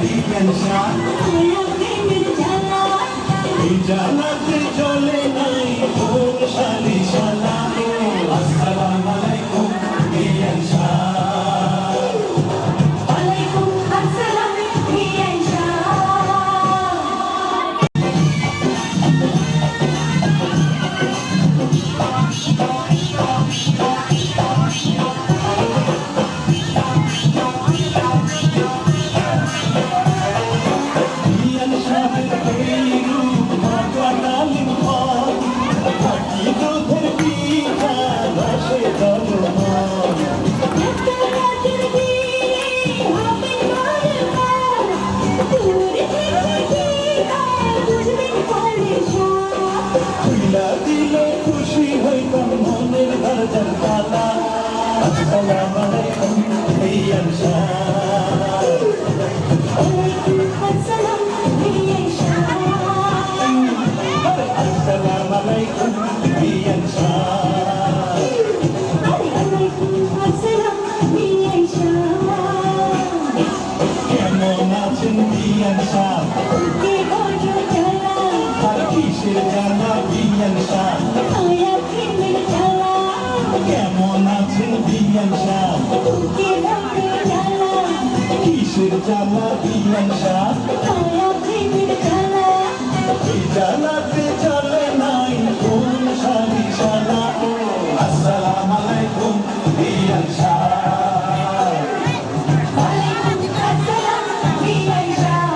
বিজ্ঞান সার এই জানাতে চলে নাই কোন শালি শালা আসসালামু আলাইকুম বিজ্ঞান সার ওয়ালাইকুম আসসালাম বিজ্ঞান সার খুশি হইতাম মনের দরজার তালা আসসালামু আলাইকুম বিজ্ঞান সার ওয়ালাইকুম আসসালাম বিজ্ঞান সার আসসালামু আলাইকুম বিজ্ঞান সার ওয়ালাইকুম আসসালাম বিজ্ঞান সার কেমন আছেন বিজ্ঞান সার কে বড় জ্বালা আর কিসের জ্বালা বিজ্ঞান সার মায়া প্রেমের জ্বালা কেমন আছেন বিজ্ঞান সার কে বড় জ্বালা কিসের জ্বালা বিজ্ঞান সার মায়া প্রেমের জ্বালা এই জ্বালাতে চলে নাই কোন শালি শালা আসসালামু আলাইকুম বিজ্ঞান সার ওয়ালাইকুম আসসালাম বিজ্ঞান সার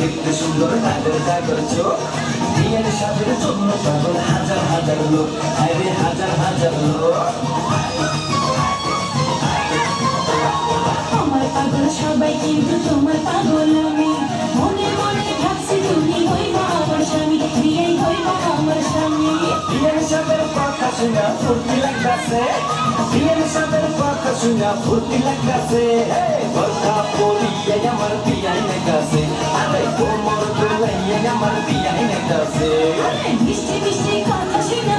দেখতে সুন্দর তাদের জাগর চোখ বিয়ের সাথে জন্য পাগল হাজার হাজার লোক আরে হাজার হাজার লোক আমার পাগল সবাই কিন্তু তোমার পাগল আমি মনে মনে ভাবছি তুমি হইবা আমার স্বামী বিয়েই হইবা আমার স্বামী বিয়ের সাথে কথা শুনা ফুর্তি লাগতাছে বিয়ের সাথে কথা শুনা ফুর্তি লাগতাছে বরখা পরিয়ে আমার বিয়াইনে কাছে আরে কোমর দুলাইয়ে আমার বিয়াইনে কাছে মিষ্টি মিষ্টি কথা শুনে